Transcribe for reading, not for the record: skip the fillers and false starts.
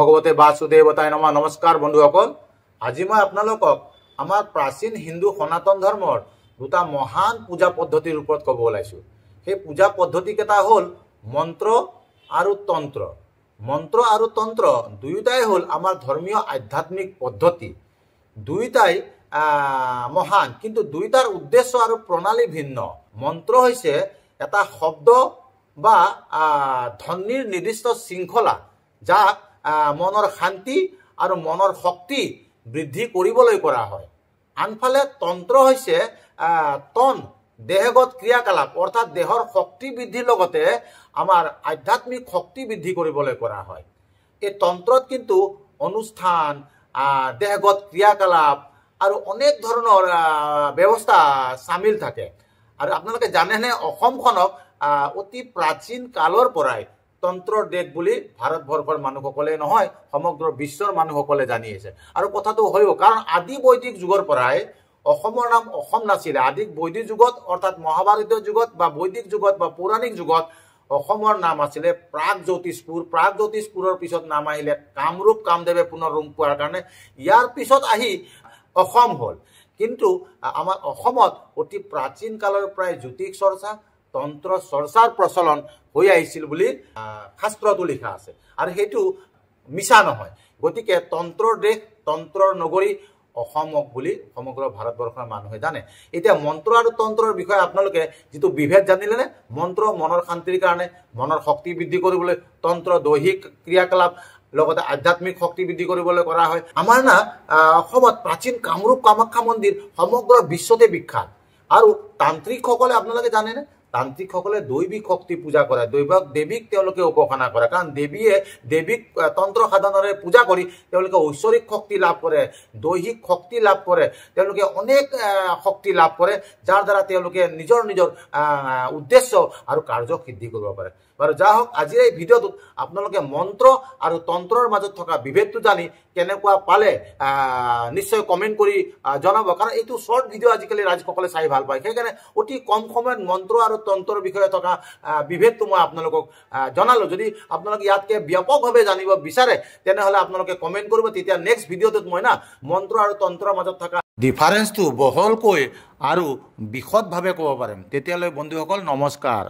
ভগৱতে বাসুদেৱতায় নমঃ। নমস্কাৰ বন্ধুসকল, আজি মই আপোনালোকক আমাৰ প্ৰাচীন হিন্দু সনাতন ধৰ্মৰ দুটা মহান পূজা পদ্ধতিৰ ওপৰত ক'ব ওলাইছোঁ। সেই পূজা পদ্ধতিকেইটা হ'ল মন্ত্ৰ আৰু তন্ত্ৰ। মন্ত্ৰ আৰু তন্ত্ৰ দুয়োটাই হ'ল আমাৰ ধৰ্মীয় আধ্যাত্মিক পদ্ধতি। দুয়োটাই মহান, কিন্তু দুয়োটাৰ উদ্দেশ্য আৰু প্ৰণালী ভিন্ন। মন্ত্ৰ হৈছে এটা শব্দ বা ধ্বনিৰ নিৰ্দিষ্ট শৃংখলা, যাক মনৰ শান্তি আৰু মনৰ শক্তি বৃদ্ধি কৰিবলৈ কৰা হয়। আনফালে তন্ত্ৰ হৈছে তন দেহগত ক্ৰিয়াকলাপ, অৰ্থাৎ দেহৰ শক্তি বৃদ্ধিৰ লগতে আমাৰ আধ্যাত্মিক শক্তি বৃদ্ধি কৰিবলৈ কৰা হয়। এই তন্ত্ৰত কিন্তু অনুষ্ঠান, দেহগত ক্ৰিয়াকলাপ আৰু অনেক ধৰণৰ ব্যৱস্থা চামিল থাকে। আৰু আপোনালোকে জানেনে, অসমখনক অতি প্ৰাচীন কালৰ পৰাই তন্ত্ৰৰ দেশ বুলি ভাৰতবৰ্ষৰ মানুহসকলে নহয়, সমগ্ৰ বিশ্বৰ মানুহসকলে জানি আছে। আৰু কথাটো হয়ও, কাৰণ আদি বৈদিক যুগৰ পৰাই অসমৰ নাম অসম নাছিলে। আদি বৈদিক যুগত, অৰ্থাৎ মহাভাৰতীয় যুগত বা বৈদিক যুগত বা পৌৰাণিক যুগত অসমৰ নাম আছিলে প্ৰাগজ্যোতিষপুৰ। প্ৰাগজ্যোতিষপুৰৰ পিছত নাম আহিলে কামৰূপ, কামদেৱে পুনৰ ৰূপ পোৱাৰ কাৰণে ইয়াৰ পিছত আহি অসম হ'ল। কিন্তু আমাৰ অসমত অতি প্ৰাচীন কালৰ পৰাই জ্যোতিষ চৰ্চা, তন্ত্ৰ চৰ্চাৰ প্ৰচলন হৈ আহিছিল বুলি শাস্ত্ৰতো লিখা আছে, আৰু সেইটো মিছা নহয়। গতিকে তন্ত্ৰৰ দেশ, তন্ত্ৰৰ নগৰী অসমক বুলি সমগ্ৰ ভাৰতবৰ্ষৰ মানুহে জানে। এতিয়া মন্ত্ৰ আৰু তন্ত্ৰৰ বিষয়ে আপোনালোকে যিটো বিভেদ জানিলেনে, মন্ত্ৰ মনৰ শান্তিৰ কাৰণে, মনৰ শক্তি বৃদ্ধি কৰিবলৈ, তন্ত্ৰ দৈহিক ক্ৰিয়াকলাপ লগতে আধ্যাত্মিক শক্তি বৃদ্ধি কৰিবলৈ কৰা হয়। আমাৰ অসমত প্ৰাচীন কামৰূপ কামাখ্যা মন্দিৰ সমগ্ৰ বিশ্বতে বিখ্যাত। আৰু তান্ত্ৰিকসকলে আপোনালোকে জানেনে, তান্ত্ৰিকসকলে দৈবিক শক্তি পূজা কৰে, দেৱীক তেওঁলোকে উপাসনা কৰে। কাৰণ দেৱীক তন্ত্ৰ সাধনেৰে পূজা কৰি তেওঁলোকে ঐশ্বৰিক শক্তি লাভ কৰে, দৈহিক শক্তি লাভ কৰে, তেওঁলোকে অনেক শক্তি লাভ কৰে, যাৰ দ্বাৰা তেওঁলোকে নিজৰ উদ্দেশ্য আৰু কাৰ্য সিদ্ধি কৰিব পাৰে। বাৰু যা হওক, আজিৰ এই ভিডিঅ'টোত আপোনালোকে মন্ত্ৰ আৰু তন্ত্ৰৰ মাজত থকা বিভেদটো জানি কেনেকুৱা পালে নিশ্চয় কমেণ্ট কৰি জনাব। কাৰণ এইটো শ্বৰ্ট ভিডিঅ' আজিকালি ৰাইজসকলে চাই ভাল পায়, সেইকাৰণে অতি কম সময়ত মন্ত্ৰ আৰু তন্ত্ৰৰ বিষয়ে থকা বিভেদটো মই আপোনালোকক জনালোঁ। যদি আপোনালোকে ইয়াতকৈ ব্যাপকভাৱে জানিব বিচাৰে, তেনেহ'লে আপোনালোকে কমেণ্ট কৰিব। তেতিয়া নেক্সট ভিডিঅ'টোত মই মন্ত্ৰ আৰু তন্ত্ৰৰ মাজত থকা ডিফাৰেঞ্চটো বহলকৈ আৰু বিশদভাৱে ক'ব পাৰিম। তেতিয়ালৈ বন্ধুসকল নমস্কাৰ।